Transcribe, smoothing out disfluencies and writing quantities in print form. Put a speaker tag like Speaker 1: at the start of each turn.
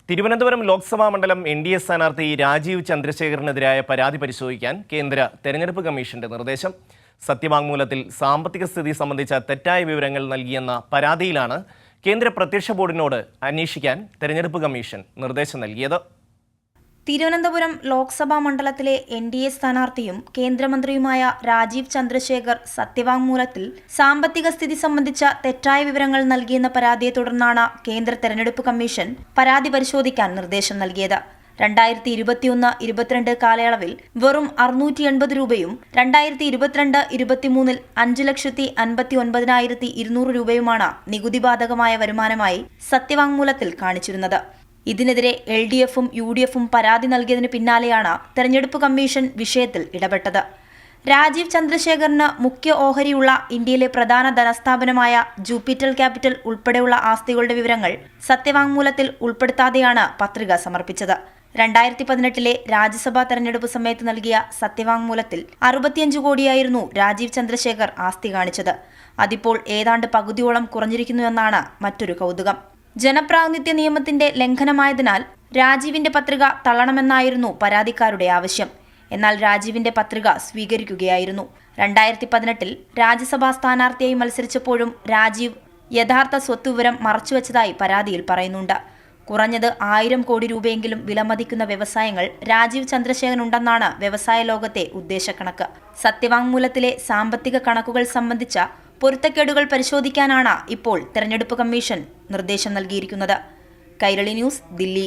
Speaker 1: തിരുവനന്തപുരം ലോക്സഭാ മണ്ഡലം എൻ.ഡി.എ സ്ഥാനാർത്ഥി രാജീവ് ചന്ദ്രശേഖറിനെതിരായ പരാതി പരിശോധിക്കാൻ കേന്ദ്ര തെരഞ്ഞെടുപ്പ് കമ്മീഷന്റെ നിർദ്ദേശം. സത്യവാങ്മൂലത്തിൽ സാമ്പത്തിക സ്ഥിതി സംബന്ധിച്ച തെറ്റായ വിവരങ്ങൾ നൽകിയെന്ന പരാതിയിലാണ് കേന്ദ്ര പ്രത്യക്ഷ ബോർഡിനോട് അന്വേഷിക്കാൻ തെരഞ്ഞെടുപ്പ് കമ്മീഷൻ നിർദ്ദേശം നൽകിയത്.
Speaker 2: തിരുവനന്തപുരം ലോക്സഭാ മണ്ഡലത്തിലെ എൻ.ഡി.എ സ്ഥാനാർത്ഥിയും കേന്ദ്രമന്ത്രിയുമായ രാജീവ് ചന്ദ്രശേഖർ സത്യവാങ്മൂലത്തിൽ സാമ്പത്തിക സ്ഥിതി സംബന്ധിച്ച തെറ്റായ വിവരങ്ങൾ നൽകിയെന്ന പരാതിയെ തുടർന്നാണ് കേന്ദ്ര തെരഞ്ഞെടുപ്പ് കമ്മീഷൻ പരാതി പരിശോധിക്കാൻ നിർദ്ദേശം നൽകിയത്. 2021-22 കാലയളവിൽ വെറും 680 രൂപയും 2022-23 5,59,200 രൂപയുമാണ് നികുതി ബാധകമായ വരുമാനമായി സത്യവാങ്മൂലത്തിൽ കാണിച്ചിരുന്നത്. ഇതിനെതിരെ LDFും UDFും പരാതി നൽകിയതിന് പിന്നാലെയാണ് തെരഞ്ഞെടുപ്പ് കമ്മീഷൻ വിഷയത്തിൽ ഇടപെട്ടത്. രാജീവ് ചന്ദ്രശേഖറിന് മുഖ്യ ഓഹരിയുള്ള ഇന്ത്യയിലെ പ്രധാന ധനസ്ഥാപനമായ ജൂപ്പിറ്റർ ക്യാപിറ്റൽ ഉൾപ്പെടെയുള്ള ആസ്തികളുടെ വിവരങ്ങൾ സത്യവാങ്മൂലത്തിൽ ഉൾപ്പെടുത്താതെയാണ് പത്രിക സമർപ്പിച്ചത്. 2018 രാജ്യസഭാ തെരഞ്ഞെടുപ്പ് സമയത്ത് നൽകിയ സത്യവാങ്മൂലത്തിൽ 65 കോടിയായിരുന്നു രാജീവ് ചന്ദ്രശേഖർ ആസ്തി കാണിച്ചത്. അതിപ്പോൾ ഏതാണ്ട് പകുതിയോളം കുറഞ്ഞിരിക്കുന്നുവെന്നാണ് മറ്റൊരു കൗതുകം. ജനപ്രാതിനിധ്യ നിയമത്തിന്റെ ലംഘനമായതിനാൽ രാജീവിന്റെ പത്രിക തള്ളണമെന്നായിരുന്നു പരാതിക്കാരുടെ ആവശ്യം. എന്നാൽ രാജീവിന്റെ പത്രിക സ്വീകരിക്കുകയായിരുന്നു. 2018 രാജ്യസഭാ സ്ഥാനാർത്ഥിയായി മത്സരിച്ചപ്പോഴും രാജീവ് യഥാർത്ഥ സ്വത്തുവിവരം മറച്ചുവെച്ചതായി പരാതിയിൽ പറയുന്നുണ്ട്. കുറഞ്ഞത് 1000 കോടി രൂപയെങ്കിലും വിലമതിക്കുന്ന വ്യവസായങ്ങൾ രാജീവ് ചന്ദ്രശേഖരനുണ്ടെന്നാണ് വ്യവസായ ലോകത്തെ ഉദ്ദേശക്കണക്ക്. സത്യവാങ്മൂലത്തിലെ സാമ്പത്തിക കണക്കുകൾ സംബന്ധിച്ച പൊരുത്തക്കേടുകൾ പരിശോധിക്കാനാണ് ഇപ്പോൾ തെരഞ്ഞെടുപ്പ് കമ്മീഷൻ നിർദ്ദേശം നൽകിയിരിക്കുന്നത്. കൈരളി ന്യൂസ്, ദില്ലി.